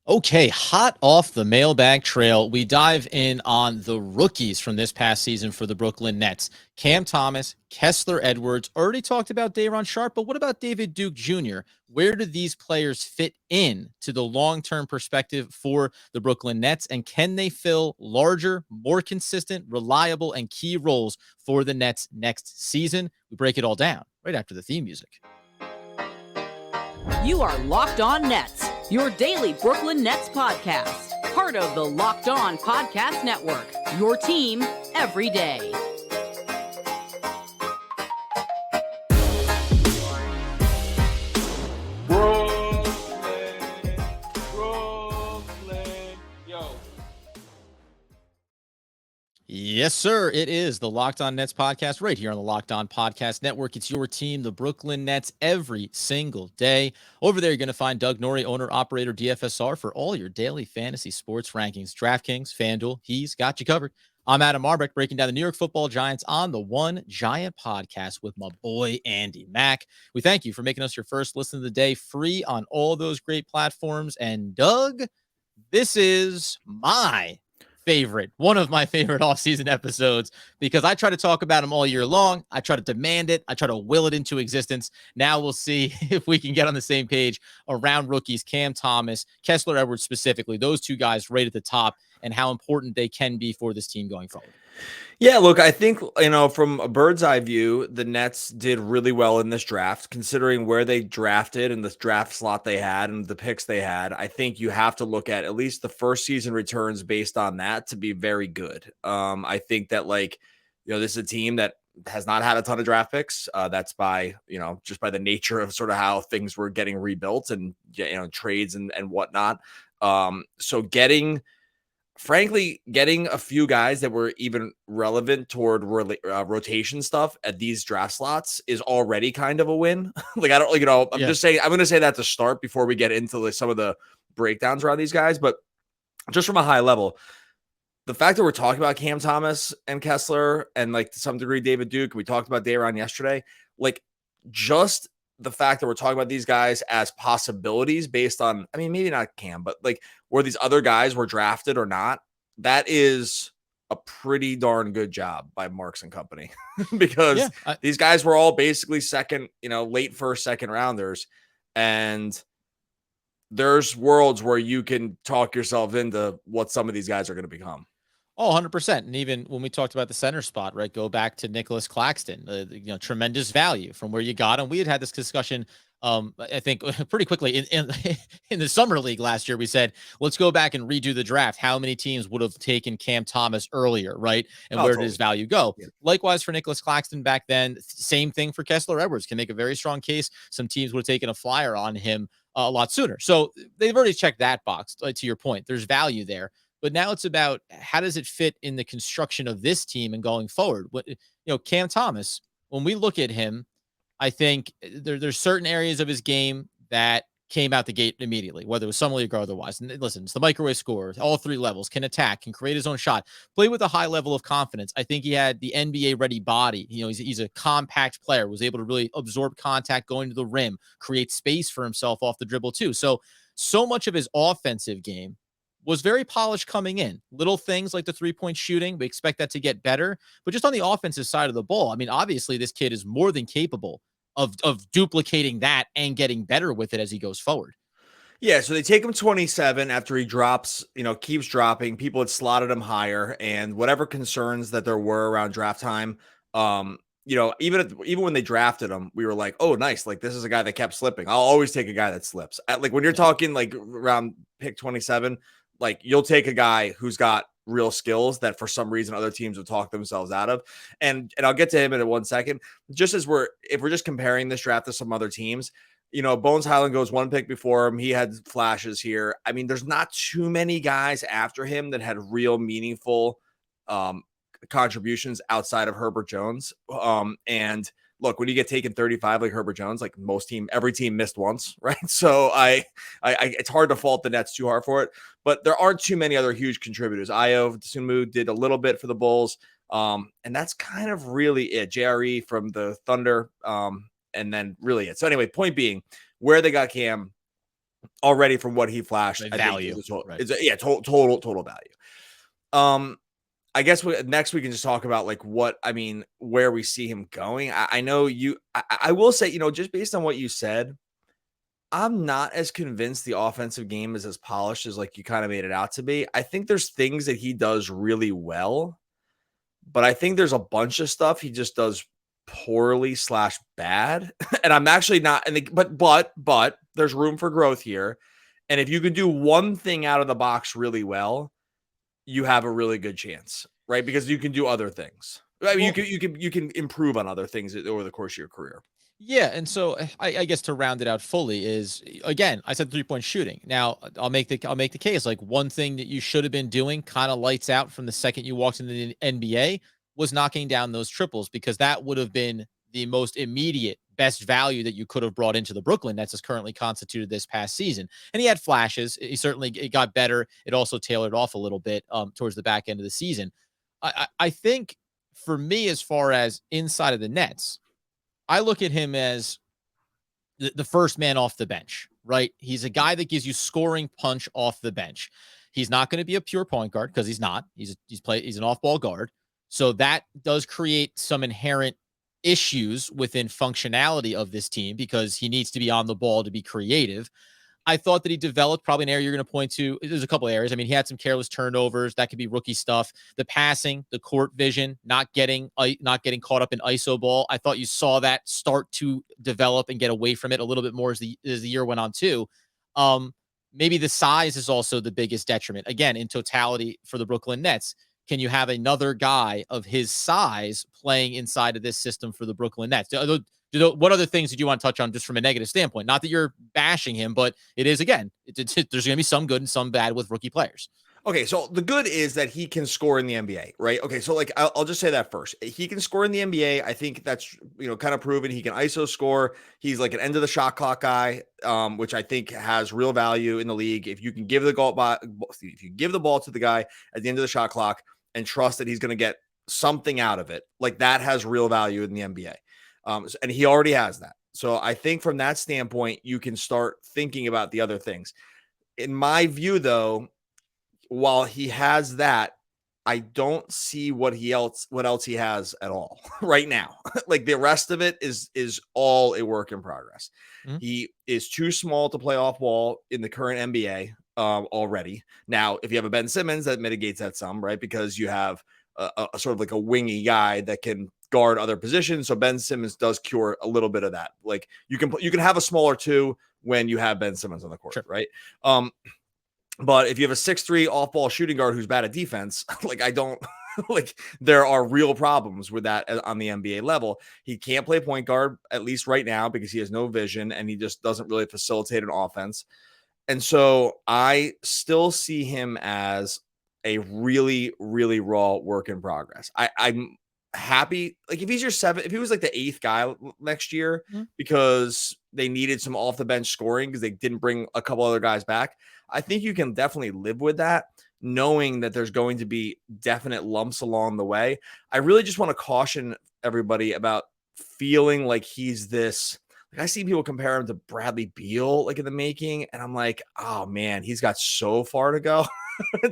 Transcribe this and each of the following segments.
Okay, hot off the mailbag trail, we dive in on the rookies from this past season for the Brooklyn Nets. Cam Thomas, Kessler Edwards, already talked about Day'Ron Sharpe, but what about David Duke Jr.? Where do these players fit in to the long-term perspective for the Brooklyn Nets, and can they fill larger, more consistent, reliable, and key roles for the Nets next season? We break it all down right after the theme music. You are Locked On Nets, your daily Brooklyn Nets podcast. Part of the Locked On Podcast Network, your team every day. Brooklyn, yo. Yes, sir. It is the Locked On Nets podcast right here on the Locked On Podcast Network. It's your team, the Brooklyn Nets, every single day. Over there, you're going to find Doug Norrie, owner, operator, DFSR, for all your daily fantasy sports rankings. DraftKings, FanDuel, he's got you covered. I'm Adam Marbrecht, breaking down the New York Football Giants on the One Giant podcast with my boy, Andy Mack. We thank you for making us your first listen of the day, free on all those great platforms. And Doug, this is one of my favorite offseason episodes, because I try to talk about them all year long. I try to demand it. I try to will it into existence. Now we'll see if we can get on the same page around rookies, Cam Thomas, Kessler Edwards specifically, those two guys right at the top, and how important they can be for this team going forward. Yeah, look, I think, from a bird's eye view, the Nets did really well in this draft, considering where they drafted and the draft slot they had and the picks they had. I think you have to look at least the first season returns based on that to be very good. I think that, this is a team that has not had a ton of draft picks. That's by, just by the nature of sort of how things were getting rebuilt and, trades and whatnot. So getting a few guys that were even relevant toward rotation stuff at these draft slots is already kind of a win. Just saying, I'm going to say that to start before we get into some of the breakdowns around these guys. But just from a high level, the fact that we're talking about Cam Thomas and Kessler and to some degree David Duke, we talked about Day'Ron yesterday, just the fact that we're talking about these guys as possibilities based on, maybe not Cam, but where these other guys were drafted or not, that is a pretty darn good job by Marks and company because these guys were all basically second, late first, second rounders. And there's worlds where you can talk yourself into what some of these guys are going to become. Oh, 100%. And even when we talked about the center spot, right, go back to Nicholas Claxton, tremendous value from where you got him. We had this discussion, I think, pretty quickly in the summer league last year. We said, let's go back and redo the draft. How many teams would have taken Cam Thomas earlier, right? And where did his value go? Yeah. Likewise for Nicholas Claxton back then. Same thing for Kessler Edwards. Can make a very strong case. Some teams would have taken a flyer on him a lot sooner. So they've already checked that box. To your point, there's value there. But now it's about how does it fit in the construction of this team and going forward. Cam Thomas, when we look at him, I think there's certain areas of his game that came out the gate immediately, whether it was summer league or otherwise. And listen, it's the microwave scorer, all three levels, can attack, can create his own shot, play with a high level of confidence. I think he had the NBA ready body. He's a compact player, was able to really absorb contact going to the rim, create space for himself off the dribble too. So much of his offensive game was very polished coming in. Little things like the three-point shooting, we expect that to get better. But just on the offensive side of the ball, obviously this kid is more than capable of duplicating that and getting better with it as he goes forward. Yeah, so they take him 27 after he drops, keeps dropping. People had slotted him higher, and whatever concerns that there were around draft time, even when they drafted him, we were like, oh, nice. This is a guy that kept slipping. I'll always take a guy that slips. When you're talking around pick 27, you'll take a guy who's got real skills that for some reason other teams would talk themselves out of. And I'll get to him in 1 second. Just as if we're just comparing this draft to some other teams, Bones Highland goes one pick before him. He had flashes here. There's not too many guys after him that had real meaningful contributions outside of Herbert Jones. And look, when you get taken 35 like Herbert Jones, every team missed once, right? So I it's hard to fault the Nets too hard for it, but there aren't too many other huge contributors. Ayo Dosunmu did a little bit for the Bulls, and that's kind of really it. JRE from the Thunder, and then really it. So anyway, point being, where they got Cam, already from what he flashed. Right, I think value, right? total value. I guess next we can just talk about like where we see him going. I know I will say, just based on what you said, I'm not as convinced the offensive game is as polished as like you kind of made it out to be. I think there's things that he does really well, but I think there's a bunch of stuff he just does poorly / bad. And I'm actually not, but there's room for growth here. And if you can do one thing out of the box really well, you have a really good chance, right? Because you can do other things. I mean, Well, you can improve on other things over the course of your career. yeah, and so I guess to round it out fully is, again, I said 3-point shooting. Now I'll make the case, like, one thing that you should have been doing kind of lights out from the second you walked into the NBA was knocking down those triples, because that would have been the most immediate best value that you could have brought into the Brooklyn Nets as currently constituted this past season. And he had flashes. He certainly, it got better. It also tailored off a little bit towards the back end of the season. I think for me, as far as inside of the Nets, I look at him as the first man off the bench, right? He's a guy that gives you scoring punch off the bench. He's not going to be a pure point guard, because he's not. He's an off-ball guard. So that does create some inherent issues within functionality of this team, because he needs to be on the ball to be creative. I thought that he developed probably an area you're going to point to. There's a couple of areas. I mean, he had some careless turnovers. That could be rookie stuff. The passing, the court vision, not getting caught up in ISO ball. I thought you saw that start to develop and get away from it a little bit more as the year went on too. Maybe the size is also the biggest detriment. Again, in totality for the Brooklyn Nets, can you have another guy of his size playing inside of this system for the Brooklyn Nets? What other things did you want to touch on just from a negative standpoint? Not that you're bashing him, but it is, again, there's going to be some good and some bad with rookie players. Okay, so the good is that he can score in the NBA, right? Okay, so like I'll just say that first. He can score in the NBA. I think that's kind of proven. He can ISO score. He's like an end of the shot clock guy, which I think has real value in the league. If you can give the ball to the guy at the end of the shot clock and trust that he's going to get something out of it, like that has real value in the NBA. And he already has that. So I think from that standpoint, you can start thinking about the other things. In my view, though, while he has that, I don't see what else he has at all right now. Like the rest of it is all a work in progress. Mm-hmm. He is too small to play off ball in the current NBA already. Now, if you have a Ben Simmons, that mitigates that some, right? Because you have a sort of like a wingy guy that can guard other positions. So Ben Simmons does cure a little bit of that. Like you can have a smaller two when you have Ben Simmons on the court, sure, right? But if you have a 6'3" off-ball shooting guard who's bad at defense, like I don't like there are real problems with that on the NBA level. He can't play point guard, at least right now, because he has no vision and he just doesn't really facilitate an offense. And so I still see him as a really, really raw work in progress. I'm happy. Like if he was like the 8th guy next year, mm-hmm, because they needed some off the bench scoring because they didn't bring a couple other guys back, I think you can definitely live with that, knowing that there's going to be definite lumps along the way. I really just want to caution everybody about feeling like he's this. Like I see people compare him to Bradley Beal, like in the making, and I'm like, oh man, he's got so far to go.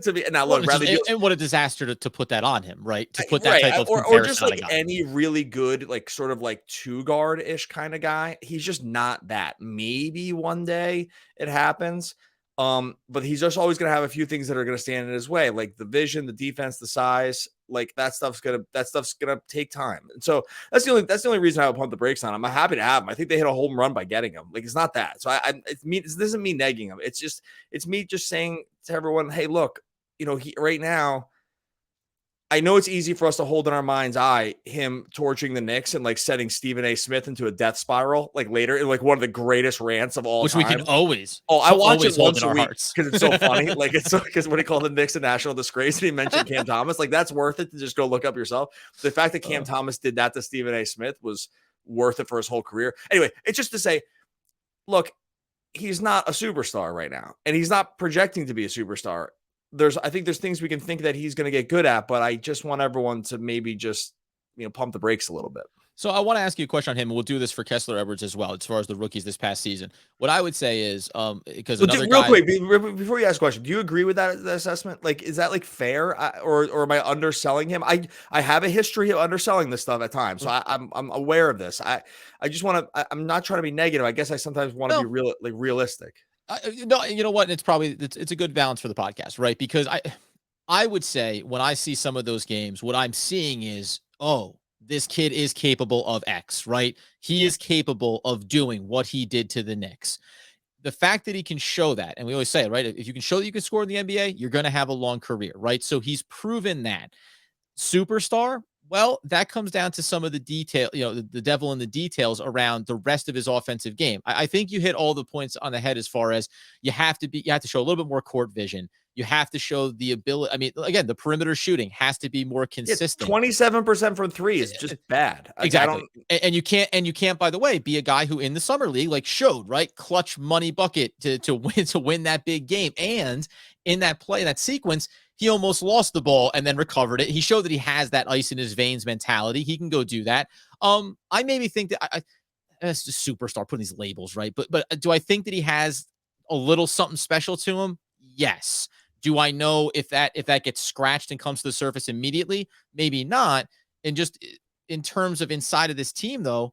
To be now, look, Bradley Beal, and what a disaster to put that on him, right? To put that type of or just like any really good, like sort of like 2-guard-ish kind of guy. He's just not that. Maybe one day it happens. But he's just always going to have a few things that are going to stand in his way, like the vision, the defense, the size, like that stuff's going to take time. And so that's the only reason I would pump the brakes on him. I'm happy to have him. I think they hit a home run by getting him. Like it's not that. So this isn't me negging him. It's me just saying to everyone, hey, look, he right now, I know it's easy for us to hold in our mind's eye him torching the Knicks and like setting Stephen A. Smith into a death spiral, like later in like one of the greatest rants of all time. Which we can always. I watch it once a week because it's so funny. Like it's so because when he called the Knicks a national disgrace and he mentioned Cam Thomas, like that's worth it to just go look up yourself. The fact that Cam Thomas did that to Stephen A. Smith was worth it for his whole career. Anyway, it's just to say, look, he's not a superstar right now, and he's not projecting to be a superstar. I think there's things we can think that he's going to get good at, but I just want everyone to maybe just, pump the brakes a little bit. So I want to ask you a question on him, and we'll do this for Kessler Edwards as well, as far as the rookies this past season. What I would say is, because Well, another real guy, quick, before you ask a question, do you agree with that assessment? Like, is that like fair, or am I underselling him? I have a history of underselling this stuff at times, so I'm aware of this. I just want to. I'm not trying to be negative. I guess I sometimes want to be no, realistic. no, you know what? It's a good balance for the podcast, right? Because I would say when I see some of those games, what I'm seeing is, oh, this kid is capable of X, right? He is capable of doing what he did to the Knicks. The fact that he can show that, and we always say it, right? If you can show that you can score in the NBA, you're going to have a long career, right? So he's proven that. Superstar, well, that comes down to some of the detail, the devil in the details around the rest of his offensive game. I think you hit all the points on the head as far as you have to show a little bit more court vision. You have to show the ability. I mean, again, the perimeter shooting has to be more Yeah, consistent. 27% from three is just bad. Like, I Exactly. don't. And you can't, by the way, be a guy who in the summer league like showed, right? Clutch money bucket to win that big game. And in that play, that sequence, he almost lost the ball and then recovered it. He showed that he has that ice in his veins mentality. He can go do that. I maybe think that that's just superstar putting these labels, right? But do I think that he has a little something special to him? Yes. Do I know if that gets scratched and comes to the surface immediately? Maybe not. And just in terms of inside of this team, though,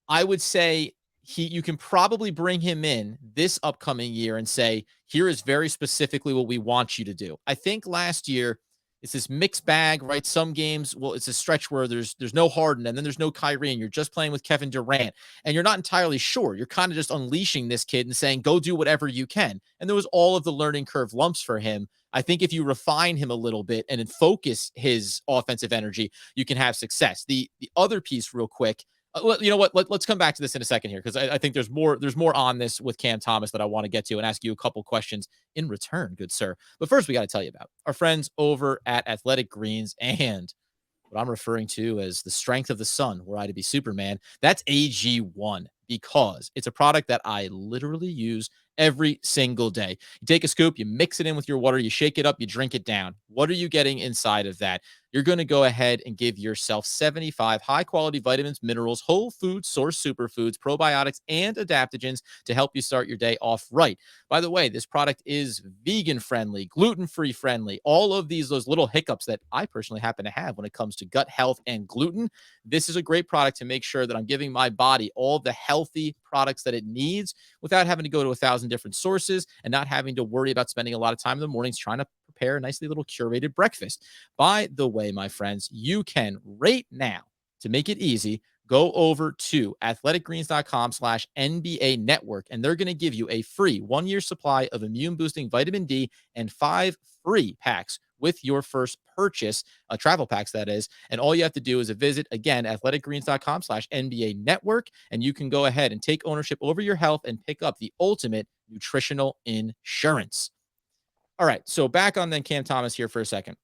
I would say you can probably bring him in this upcoming year and say, here is very specifically what we want you to do. I think last year it's this mixed bag, right? Some games, well, it's a stretch where there's no Harden and then there's no Kyrie, and you're just playing with Kevin Durant, and you're not entirely sure. You're kind of just unleashing this kid and saying, go do whatever you can. And there was all of the learning curve lumps for him. I think if you refine him a little bit and then focus his offensive energy, you can have success. The other piece, real quick, you know what? Let's come back to this in a second here, because I think there's more on this with Cam Thomas that I want to get to and ask you a couple questions in return, good sir. But first, we got to tell you about our friends over at Athletic Greens and what I'm referring to as the strength of the sun, were I to be Superman. That's AG1, because it's a product that I literally use every single day. You take a scoop, you mix it in with your water, you shake it up, you drink it down. What are you getting inside of that? You're going to go ahead and give yourself 75 high quality vitamins, minerals, whole food source superfoods, probiotics, and adaptogens to help you start your day off right. By the way, this product is vegan friendly, gluten free friendly, all of those little hiccups that I personally happen to have when it comes to gut health and gluten. This is a great product to make sure that I'm giving my body all the healthy products that it needs without having to go to 1,000 different sources and not having to worry about spending a lot of time in the mornings trying to prepare a nicely little curated breakfast. By the way, my friends, you can right now, to make it easy, go over to athleticgreens.com/NBA network, and they're going to give you a free 1-year supply of immune boosting vitamin D and 5 free packs with your first purchase, travel packs, that is. And all you have to do is visit, again, athleticgreens.com/NBA network, and you can go ahead and take ownership over your health and pick up the ultimate nutritional insurance. All right. So back on then Cam Thomas here for a second.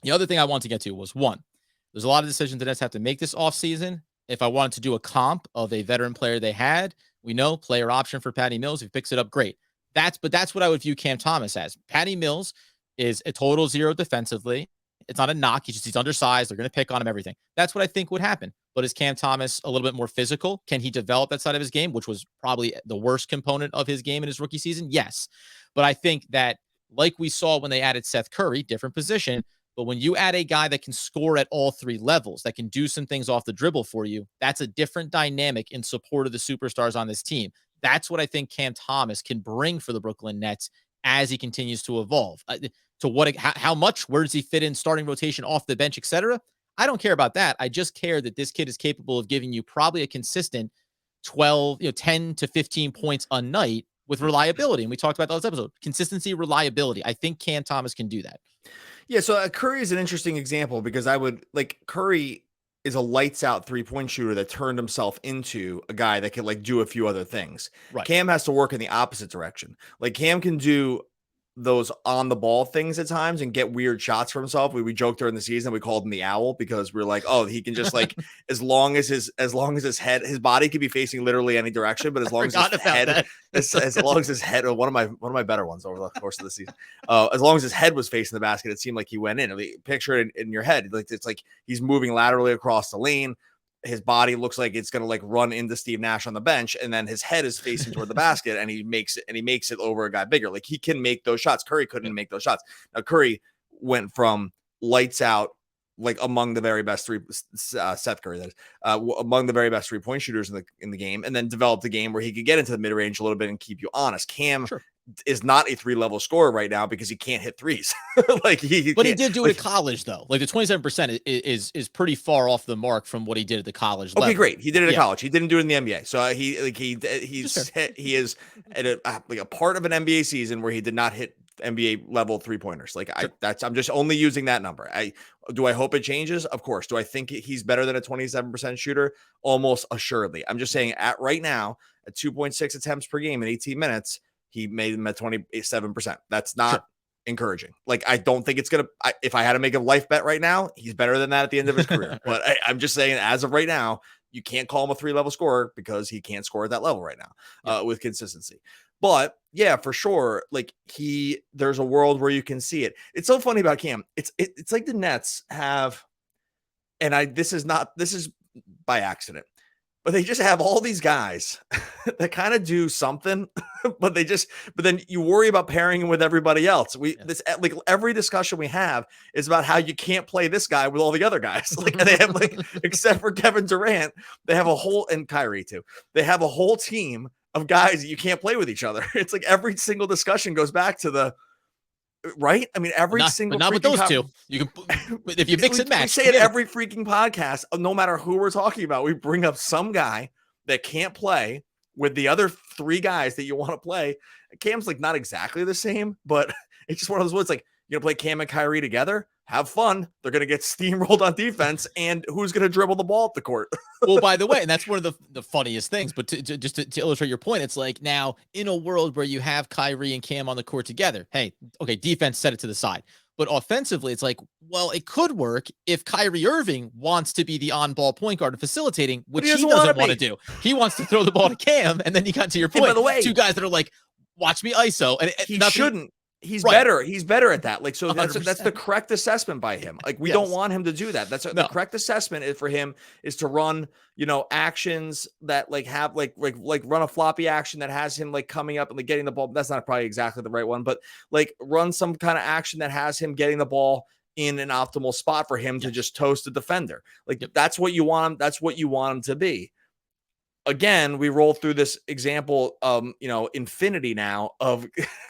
The other thing I want to get to was, one, there's a lot of decisions the Nets have to make this offseason. If I wanted to do a comp of a veteran player they had, we know player option for Patty Mills. If he picks it up, great. That's what I would view Cam Thomas as. Patty Mills is a total zero defensively. It's not a knock. He's undersized. They're going to pick on him, everything. That's what I think would happen. But is Cam Thomas a little bit more physical? Can he develop that side of his game, which was probably the worst component of his game in his rookie season? Yes. But I think that, like we saw when they added Seth Curry, different position, but when you add a guy that can score at all three levels, that can do some things off the dribble for you, that's a different dynamic in support of the superstars on this team. That's what I think Cam Thomas can bring for the Brooklyn Nets as he continues to evolve. How much, where does he fit in starting rotation, off the bench, etc.? I don't care about that. I just care that this kid is capable of giving you probably a consistent 10 to 15 points a night with reliability. And we talked about that last episode. Consistency, reliability. I think Cam Thomas can do that. Yeah, so Curry is an interesting example, because Curry is a lights out 3-point shooter that turned himself into a guy that can do a few other things. Right. Cam has to work in the opposite direction. Cam can do those on the ball things at times and get weird shots for himself. We joked during the season, we called him the owl, because we're like, oh, he can just as long as his head, his body could be facing literally any direction, but as long as his head, as long as his head, one of my better ones over the course of the season, as long as his head was facing the basket, it seeed like he went in. Picture it in your head. It's like he's moving laterally across the lane. his body looks like it's going to like run into Steve Nash on the bench, and then his head is facing toward the basket, and he makes it over a guy bigger. Like he can make those shots. Curry couldn't make those shots. Now Curry went from lights out, like among the very best Seth Curry, that is, among the very best 3-point shooters in the game, and then developed a game where he could get into the mid range a little bit and keep you honest. Cam is not a 3-level scorer right now because he can't hit threes. Like he did do it at college though. Like the 27% is pretty far off the mark from what he did at the college level. Okay, great. He did it at college. He didn't do it in the NBA. So he is at a part of an NBA season where he did not hit NBA level 3-pointers. Like I'm just only using that number. Do I hope it changes? Of course. Do I think he's better than a 27% shooter? Almost assuredly. I'm just saying at right now at 2.6 attempts per game in 18 minutes, he made them at 27%. That's not encouraging. Like, I don't think it's going to, if I had to make a life bet right now, he's better than that at the end of his career. But I'm just saying, as of right now, you can't call him a 3-level scorer because he can't score at that level right now with consistency. But yeah, for sure. Like there's a world where you can see it. It's so funny about Cam. It's like the Nets have, and this is by accident, but they just have all these guys that kind of do something, but then you worry about pairing him with everybody else. Like every discussion we have is about how you can't play this guy with all the other guys. Like they have except for Kevin Durant, they have and Kyrie too. They have a whole team of guys that you can't play with each other. It's like every single discussion goes back to right? I mean, single, but not with those two. You can, if you mix and match. We say it every freaking podcast, no matter who we're talking about, we bring up some guy that can't play with the other 3 guys that you want to play. Cam's like not exactly the same, but it's just one of those words. Like, you're gonna play Cam and Kyrie together. Have fun. They're going to get steamrolled on defense, and who's going to dribble the ball up the court? Well, by the way, and that's one of the funniest things, but to illustrate your point, it's like now in a world where you have Kyrie and Cam on the court together, hey, okay, defense set it to the side. But offensively, it's like, well, it could work if Kyrie Irving wants to be the on-ball point guard and facilitating, which he doesn't want to do. He wants to throw the ball to Cam, and then you got to your point. By the way, 2 guys that are like, watch me ISO. And he shouldn't. He's better. He's better at that. Like, so that's the correct assessment by him. Like, we don't want him to do that. The correct assessment for him is to run, actions that have like run a floppy action that has him like coming up and like getting the ball. That's not probably exactly the right one, but like run some kind of action that has him getting the ball in an optimal spot for him to just toast a defender. Like that's what you want him. That's what you want him to be. Again, we roll through this example, infinity now of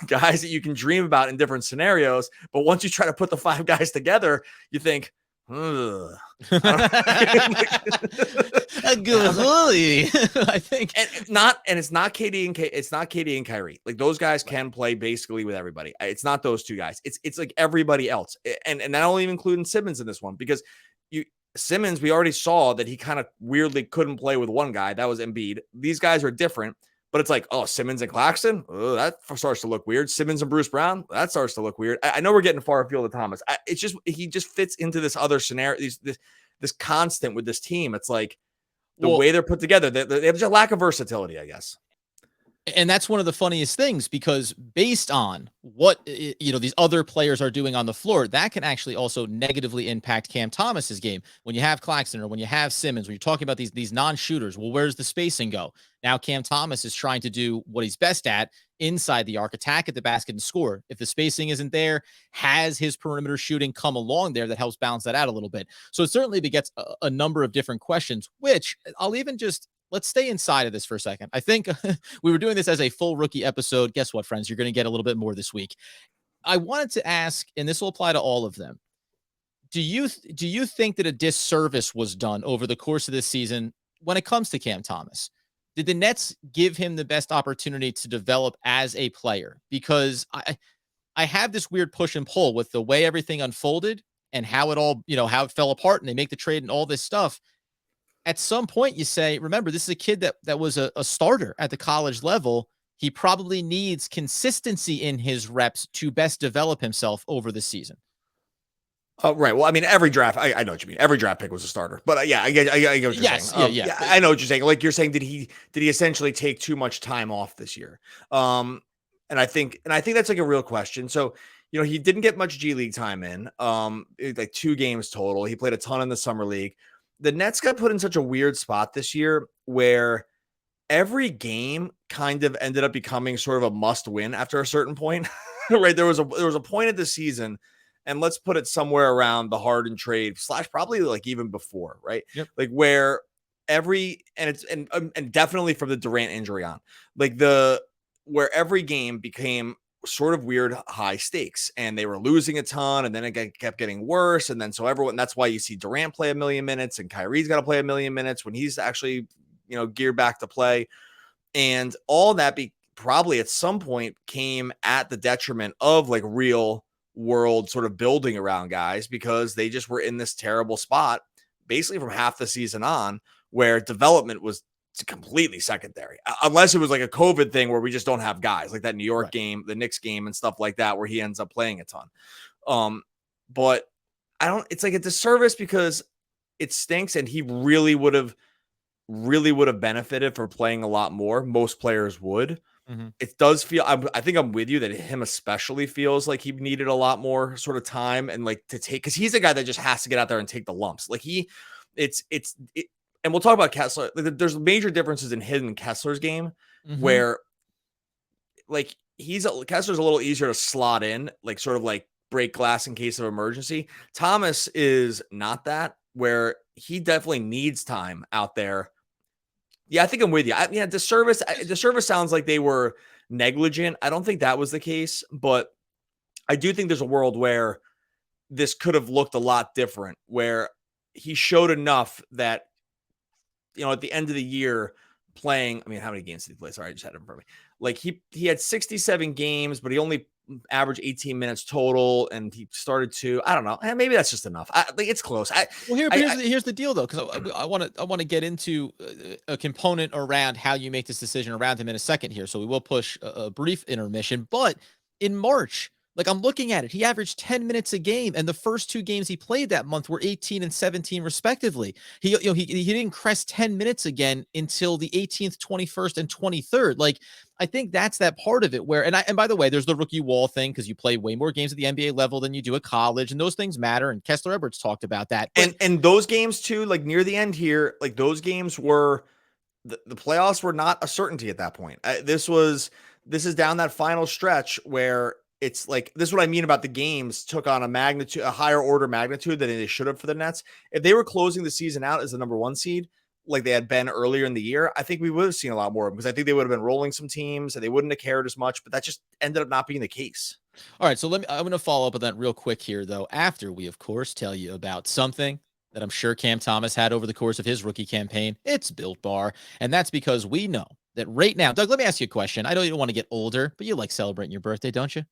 guys that you can dream about in different scenarios. But once you try to put the 5 guys together, you think, I think, and it's not KD and it's not KD and Kyrie. Like those guys can play basically with everybody. It's not those 2 guys. It's like everybody else, and that only even including Simmons in this one because Simmons, we already saw that he kind of weirdly couldn't play with one guy. That was Embiid. These guys are different, but it's like, oh, Simmons and Claxton? Oh, that starts to look weird. Simmons and Bruce Brown? That starts to look weird. I know we're getting far afield of Thomas. He just fits into this other scenario, this constant with this team. It's like the way they're put together. They have just a lack of versatility, I guess. And that's one of the funniest things because based on what these other players are doing on the floor, that can actually also negatively impact Cam Thomas's game. When you have Claxton or when you have Simmons, when you're talking about these non-shooters, well, where's the spacing go? Now Cam Thomas is trying to do what he's best at inside the arc, attack at the basket and score. If the spacing isn't there, has his perimeter shooting come along there that helps balance that out a little bit. So it certainly begets a number of different questions, which I'll even let's stay inside of this for a second. I think we were doing this as a full rookie episode. Guess what, friends? You're going to get a little bit more this week. I wanted to ask, and this will apply to all of them. Do you think that a disservice was done over the course of this season when it comes to Cam Thomas? Did the Nets give him the best opportunity to develop as a player? Because I have this weird push and pull with the way everything unfolded and how it all, how it fell apart and they make the trade and all this stuff. At some point you say, remember, this is a kid that was a starter at the college level. He probably needs consistency in his reps to best develop himself over the season. Right. Well, I mean, every draft, I know what you mean. Every draft pick was a starter, but I get what you're saying. Yeah. I know what you're saying. Like you're saying, did he essentially take too much time off this year? And I think that's like a real question. So, he didn't get much G League time in, like 2 games total. He played a ton in the summer league. the Nets got put in such a weird spot this year where every game kind of ended up becoming sort of a must win after a certain point. Right. There was a point of the season, and let's put it somewhere around the Harden trade / probably like even before, right? Yep. Like where and definitely from the Durant injury on, like where every game became sort of weird high stakes, and they were losing a ton, and then it kept getting worse, and then so everyone, that's why you see Durant play 1,000,000 minutes and Kyrie's got to play 1,000,000 minutes when he's actually geared back to play. And all that probably at some point came at the detriment of like real world sort of building around guys, because they just were in this terrible spot basically from half the season on, where development was completely secondary, unless it was like a COVID thing where we just don't have guys like that New York game, the Knicks game and stuff like that, where he ends up playing a ton. But it's like a disservice because it stinks, and he really would have benefited for playing a lot more. Most players would. Mm-hmm. It does feel, I think I'm with you that him especially feels like he needed a lot more sort of time and like to take, because he's a guy that just has to get out there and take the lumps. Like and we'll talk about Kessler. There's major differences in him and Kessler's game, where like Kessler's a little easier to slot in, like sort of like break glass in case of emergency. Thomas is not that, where he definitely needs time out there. Yeah, I think I'm with you. Disservice sounds like they were negligent. I don't think that was the case, but I do think there's a world where this could have looked a lot different, where he showed enough that, at the end of the year playing, I mean, how many games did he play? Sorry, I just had it in front of me. Like he had 67 games, but he only averaged 18 minutes total, and he started I don't know. Maybe that's just enough. It's close. Here's the deal, though, because I want to get into a component around how you make this decision around him in a second here. So we will push a brief intermission, but in March, like I'm looking at it, he averaged 10 minutes a game, and the first 2 games he played that month were 18 and 17 respectively. He didn't crest 10 minutes again until the 18th, 21st, and 23rd. Like, I think that's that part of it where, and by the way, there's the rookie wall thing, because you play way more games at the NBA level than you do at college, and those things matter. And Kessler Edwards talked about that. And those games too, like near the end here, like those games were the playoffs were not a certainty at that point. This is down that final stretch where it's like, this is what I mean about the games took on a higher order magnitude than they should have for the Nets. If they were closing the season out as the number 1 seed, like they had been earlier in the year, I think we would have seen a lot more of them, because I think they would have been rolling some teams and they wouldn't have cared as much, but that just ended up not being the case. All right. So I'm going to follow up on that real quick here, though, after we, of course, tell you about something that I'm sure Cam Thomas had over the course of his rookie campaign. It's Built Bar. And that's because we know that right now, Doug, let me ask you a question. I know you don't want to get older, but you like celebrating your birthday, don't you?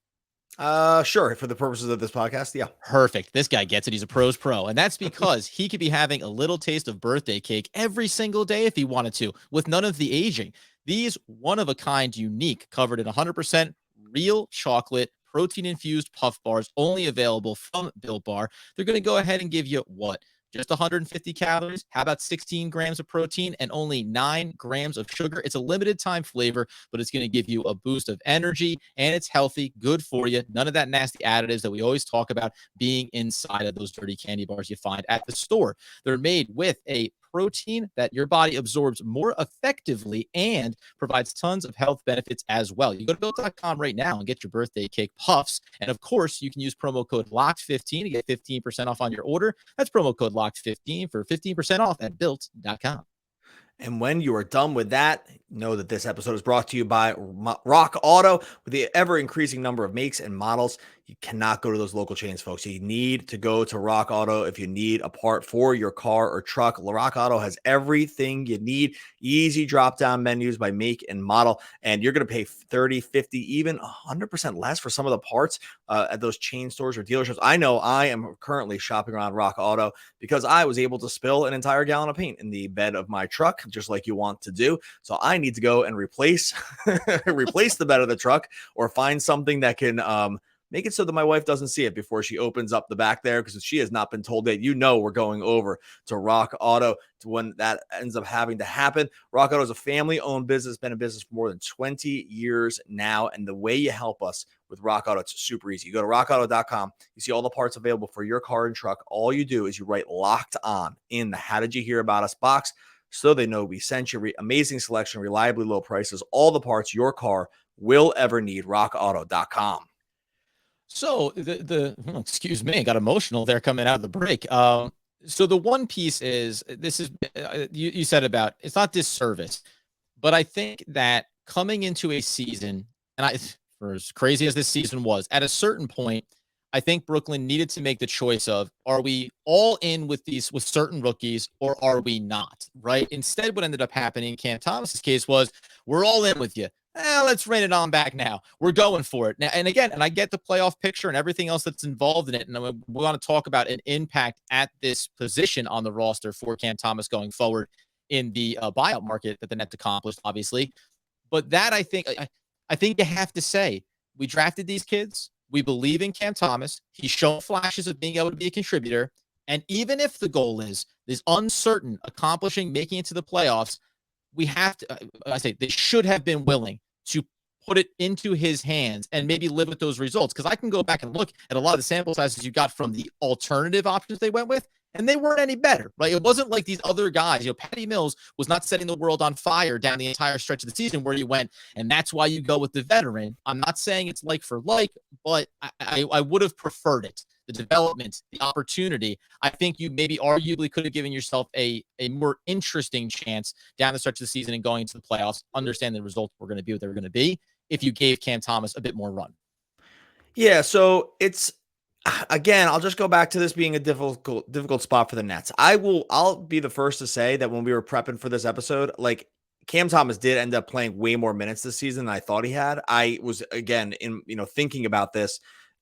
Sure. For the purposes of this podcast. Yeah. Perfect. This guy gets it. He's a pro's pro. And that's because he could be having a little taste of birthday cake every single day if he wanted to, with none of the aging. These one-of-a-kind, unique, covered in 100% real chocolate, protein-infused puff bars, only available from Built Bar. They're going to go ahead and give you what? Just 150 calories. How about 16 grams of protein and only 9 grams of sugar? It's a limited time flavor, but it's going to give you a boost of energy, and it's healthy, good for you. None of that nasty additives that we always talk about being inside of those dirty candy bars you find at the store. They're made with a protein that your body absorbs more effectively and provides tons of health benefits as well. You go to Built.com right now and get your birthday cake puffs. And of course, you can use promo code LOCKED15 to get 15% off on your order. That's promo code LOCKED15 for 15% off at Built.com. And when you are done with that, know that this episode is brought to you by Rock Auto. With the ever-increasing number of makes and models, you cannot go to those local chains, folks. You need to go to Rock Auto if you need a part for your car or truck. Rock Auto has everything you need. Easy drop-down menus by make and model. And you're going to pay 30, 50, even 100% less for some of the parts at those chain stores or dealerships. I know I am currently shopping around Rock Auto because I was able to spill an entire gallon of paint in the bed of my truck, just like you want to do. So I need to go and replace the bed of the truck, or find something that can make it so that my wife doesn't see it before she opens up the back there, because she has not been told that, we're going over to Rock Auto to when that ends up having to happen. Rock Auto is a family-owned business, been in business for more than 20 years now, and the way you help us with Rock Auto, it's super easy. You go to rockauto.com, you see all the parts available for your car and truck. All you do is you write "Locked On" in the "How did you hear about us" box, so they know we sent you. Amazing selection, reliably low prices, all the parts your car will ever need. rockauto.com. So excuse me, got emotional there coming out of the break. So the one piece is, this is you said about, it's not disservice, but I think that coming into a season, and for as crazy as this season was, at a certain point, I think Brooklyn needed to make the choice of, are we all in with certain rookies, or are we not? Right? Instead, what ended up happening in Cam Thomas's case was, we're all in with you. Let's rein it on back now. We're going for it now. And again, and I get the playoff picture and everything else that's involved in it. And we want to talk about an impact at this position on the roster for Cam Thomas going forward in the buyout market that the Nets accomplished, obviously. But that, I think you have to say, we drafted these kids. We believe in Cam Thomas. He's shown flashes of being able to be a contributor. And even if the goal is uncertain, making it to the playoffs, we have to, they should have been willing to put it into his hands and maybe live with those results. Because I can go back and look at a lot of the sample sizes you got from the alternative options they went with, and they weren't any better, right? It wasn't like these other guys. Patty Mills was not setting the world on fire down the entire stretch of the season where you went, and that's why you go with the veteran. I'm not saying it's like for like, but I would have preferred it. The development, the opportunity. I think you maybe arguably could have given yourself a more interesting chance down the stretch of the season and going into the playoffs, understand the results were going to be what they were going to be, if you gave Cam Thomas a bit more run. Yeah, so it's, again, I'll just go back to this being a difficult spot for the Nets. I'll be the first to say that when we were prepping for this episode, like, Cam Thomas did end up playing way more minutes this season than I thought he had. I was, again, thinking about this,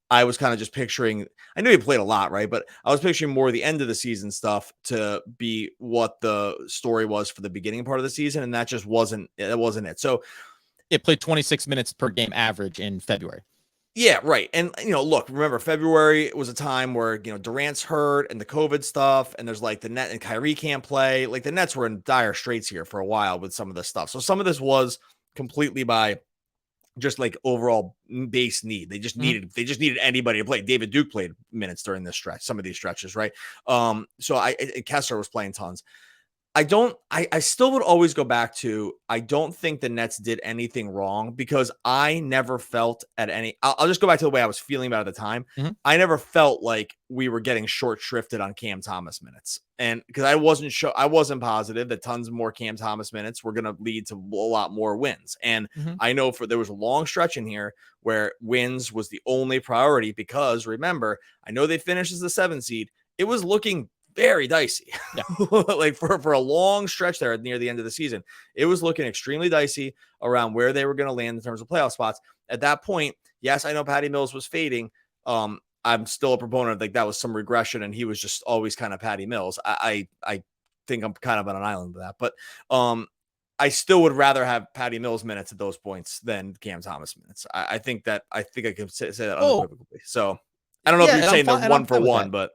I was kind of just picturing, I knew he played a lot, right? But I was picturing more the end of the season stuff to be what the story was for the beginning part of the season. And that just wasn't it. So it played 26 minutes per game average in February. Yeah, right. And, look, remember, February was a time where, Durant's hurt and the COVID stuff, and there's like the Net and Kyrie can't play. Like, the Nets were in dire straits here for a while with some of this stuff. So some of this was completely by just like overall base need. They just needed anybody to play. David Duke played minutes during this stretch, some of these stretches, right? So Kessler was playing tons. I still would always go back to, I don't think the Nets did anything wrong, because I never felt I'll just go back to the way I was feeling about it at the time. Mm-hmm. I never felt like we were getting short shrifted on Cam Thomas minutes. And because I wasn't positive that tons more Cam Thomas minutes were going to lead to a lot more wins. And I know there was a long stretch in here where wins was the only priority, because remember, I know they finished as the 7th seed. It was looking very dicey. Yeah. Like for a long stretch there near the end of the season, it was looking extremely dicey around where they were going to land in terms of playoff spots. At that point, yes, I know Patty Mills was fading. I'm still a proponent of, like, that was some regression, and he was just always kind of Patty Mills. I think I'm kind of on an island with that, but I still would rather have Patty Mills minutes at those points than Cam Thomas minutes. I think I can say that unequivocally. So I don't know if you're saying they're one for one, but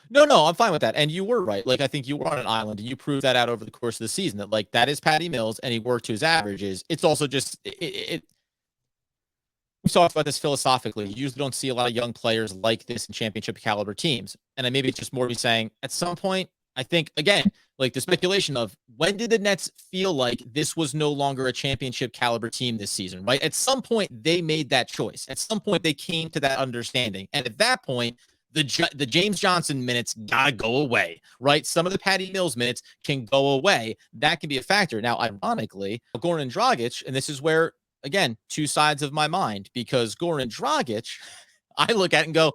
No, I'm fine with that. And you were right. Like, I think you were on an island, and you proved that out over the course of the season, that, like, that is Patty Mills, and he worked to his averages. It's also just, we talked about this philosophically. You usually don't see a lot of young players like this in championship caliber teams. And maybe it's just more me saying, at some point, I think, again, like the speculation of, when did the Nets feel like this was no longer a championship caliber team this season, right? At some point, they made that choice. At some point, they came to that understanding. And at that point, the James Johnson minutes gotta go away, right? Some of the Patty Mills minutes can go away. That can be a factor. Now, ironically, Goran Dragic, and this is where, again, two sides of my mind, because Goran Dragic, I look at and go,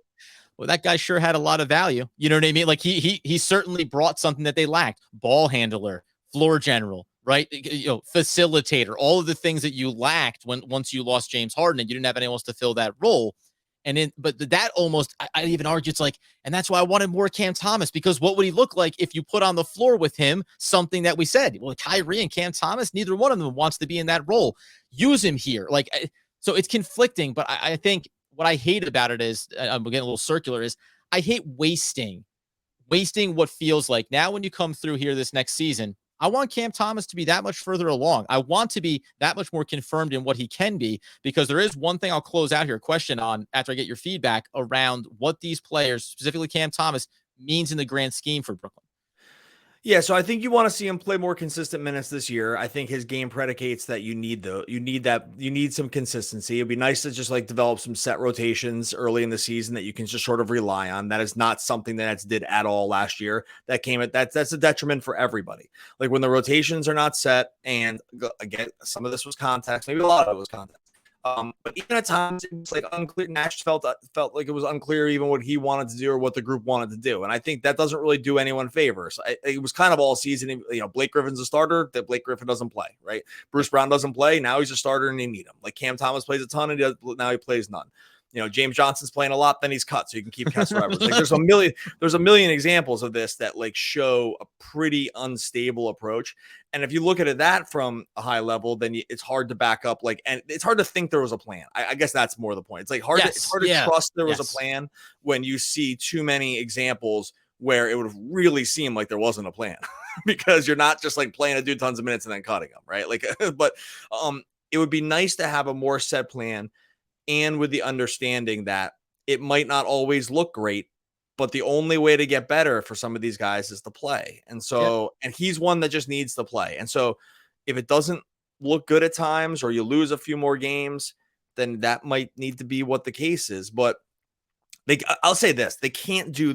well, that guy sure had a lot of value. You know what I mean? Like, he certainly brought something that they lacked: ball handler, floor general, right? Facilitator, all of the things that you lacked once you lost James Harden and you didn't have anyone else to fill that role. But that almost, I even argue, it's like, and that's why I wanted more Cam Thomas, because what would he look like if you put on the floor with him something that we said, well, Kyrie and Cam Thomas, neither one of them wants to be in that role. Use him here. Like, so it's conflicting, but I think what I hate about it is, I'm getting a little circular, is I hate wasting what feels like. Now when you come through here this next season, I want Cam Thomas to be that much further along. I want to be that much more confirmed in what he can be, because there is one thing I'll close out here, question on after I get your feedback around what these players, specifically Cam Thomas, means in the grand scheme for Brooklyn. Yeah, so I think you want to see him play more consistent minutes this year. I think his game predicates that you need some consistency. It'd be nice to just like develop some set rotations early in the season that you can just sort of rely on. That is not something the Nets did at all last year. That's a detriment for everybody. Like when the rotations are not set, and again, some of this was context, maybe a lot of it was context. But even at times it was like unclear. Nash felt like it was unclear even what he wanted to do or what the group wanted to do, and I think that doesn't really do anyone favors. It was kind of all season. Blake Griffin's a starter. That Blake Griffin doesn't play, right? Bruce Brown doesn't play. Now he's a starter and they need him. Like Cam Thomas plays a ton and now he plays none. James Johnson's playing a lot, then he's cut, so you can keep Kessler Edwards. Like there's a million examples of this that like show a pretty unstable approach. And if you look at that from a high level, then it's hard to back up. And it's hard to think there was a plan. I guess that's more the point. It's like it's hard to trust there was a plan when you see too many examples where it would really seem like there wasn't a plan because you're not just like playing a dude tons of minutes and then cutting them, right? But it would be nice to have a more set plan, and with the understanding that it might not always look great, but the only way to get better for some of these guys is to play. And so, and he's one that just needs to play. And so if it doesn't look good at times or you lose a few more games, then that might need to be what the case is. But I'll say this, they can't do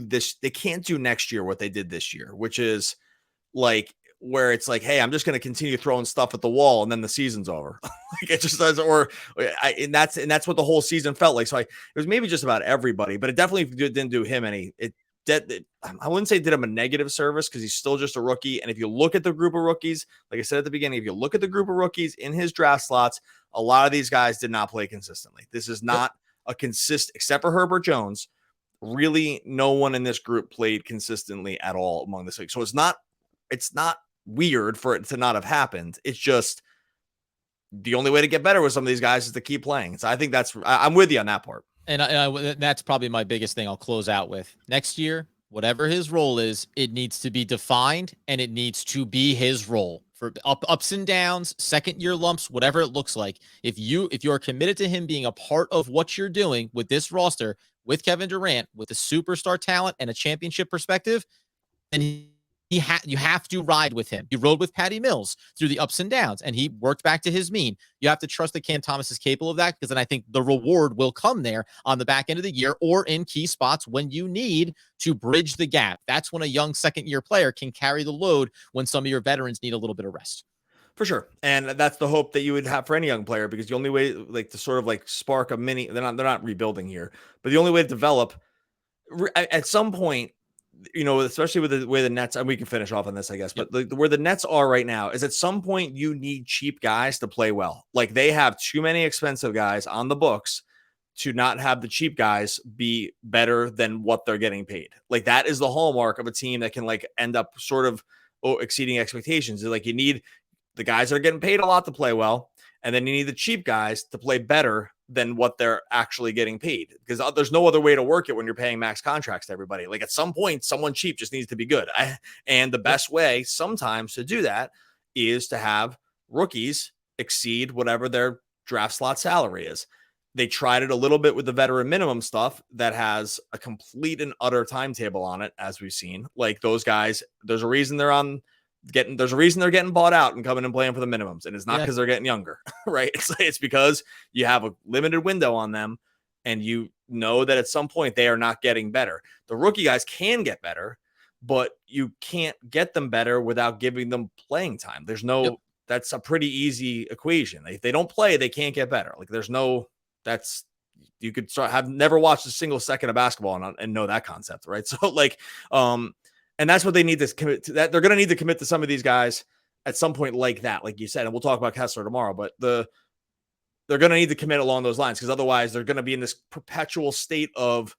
next year what they did this year, which is like, where it's like, hey, I'm just going to continue throwing stuff at the wall and then the season's over. It just does, and that's what the whole season felt like. So it was maybe just about everybody, but it definitely didn't do him any. I wouldn't say it did him a negative service because he's still just a rookie. And if you look at the group of rookies, like I said at the beginning, if you look at the group of rookies in his draft slots, a lot of these guys did not play consistently. This is not a consistent, except for Herbert Jones. Really, no one in this group played consistently at all among this league. So it's not weird for it to not have happened. It's just the only way to get better with some of these guys is to keep playing. So I think I'm with you on that part. And that's probably my biggest thing I'll close out with. Next year, whatever his role is, it needs to be defined and it needs to be his role for ups and downs, second year lumps, whatever it looks like. If you are committed to him being a part of what you're doing with this roster, with Kevin Durant, with a superstar talent and a championship perspective, then you have to ride with him. You rode with Patty Mills through the ups and downs, and he worked back to his mean. You have to trust that Cam Thomas is capable of that, because then I think the reward will come there on the back end of the year or in key spots when you need to bridge the gap. That's when a young second-year player can carry the load when some of your veterans need a little bit of rest. For sure. And that's the hope that you would have for any young player, because the only way to sort of like spark a mini, they're not rebuilding here, but the only way to develop at some point, especially with the way the Nets, and we can finish off on this, I guess, but where the Nets are right now is at some point you need cheap guys to play well. Like they have too many expensive guys on the books to not have the cheap guys be better than what they're getting paid. Like that is the hallmark of a team that can like end up sort of exceeding expectations. Like you need the guys that are getting paid a lot to play well, and then you need the cheap guys to play better than what they're actually getting paid, because there's no other way to work it when you're paying max contracts to everybody. Like at some point, someone cheap just needs to be good. And the best way sometimes to do that is to have rookies exceed whatever their draft slot salary is. They tried it a little bit with the veteran minimum stuff that has a complete and utter timetable on it, as we've seen. Like those guys, there's a reason they're getting bought out and coming and playing for the minimums. And it's not because they're getting younger, right? It's because you have a limited window on them and you know that at some point they are not getting better. The rookie guys can get better, but you can't get them better without giving them playing time. That's a pretty easy equation. If they don't play, they can't get better. Like you could have never watched a single second of basketball and know that concept, right? So and that's what they need to commit to. That they're going to need to commit to some of these guys at some point, like that, like you said. And we'll talk about Kessler tomorrow, but they're going to need to commit along those lines, because otherwise they're going to be in this perpetual state of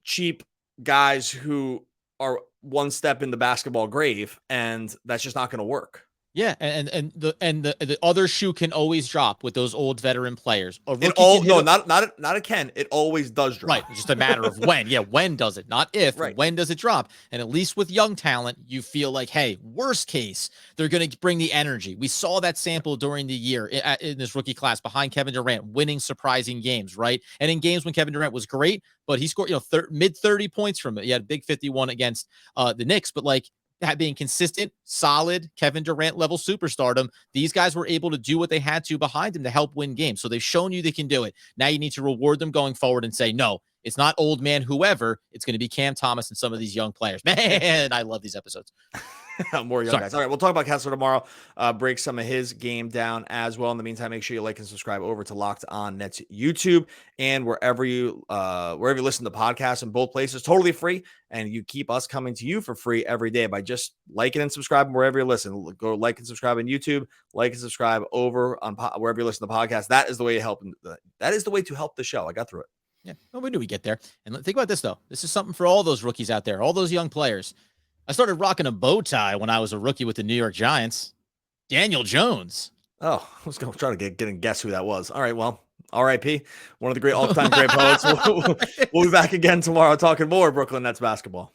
cheap guys who are one step in the basketball grave, and that's just not going to work. Yeah, and the other shoe can always drop with those old veteran players. A It rookie all can hit no, a, not it can. It always does drop. right. It's just a matter of when. Yeah, when does it? Not if. Right. When does it drop? And at least with young talent, you feel like, hey, worst case, they're going to bring the energy. We saw that sample during the year in this rookie class behind Kevin Durant, winning surprising games, right? And in games when Kevin Durant was great, but he scored mid 30 points from it. He had a big 51 against the Knicks, but like that being consistent, solid Kevin Durant level superstardom, these guys were able to do what they had to behind him to help win games. So they've shown you they can do it. Now you need to reward them going forward and say, no, it's not old man whoever. It's going to be Cam Thomas and some of these young players. Man, I love these episodes. More young guys. All right, we'll talk about Kessler tomorrow. Break some of his game down as well. In the meantime, make sure you like and subscribe over to Locked On Nets YouTube and wherever you listen to podcasts in both places, totally free. And you keep us coming to you for free every day by just liking and subscribing wherever you listen. Go like and subscribe on YouTube, like and subscribe over on wherever you listen to podcasts. That is the way to help. That is the way to help the show. I got through it. Yeah, well, when do we get there? And think about this though. This is something for all those rookies out there, all those young players. I started rocking a bow tie when I was a rookie with the New York Giants. Daniel Jones. Oh, I was going to try to get and guess who that was. All right, well, R.I.P. One of the great all-time great poets. We'll be back again tomorrow talking more Brooklyn Nets basketball.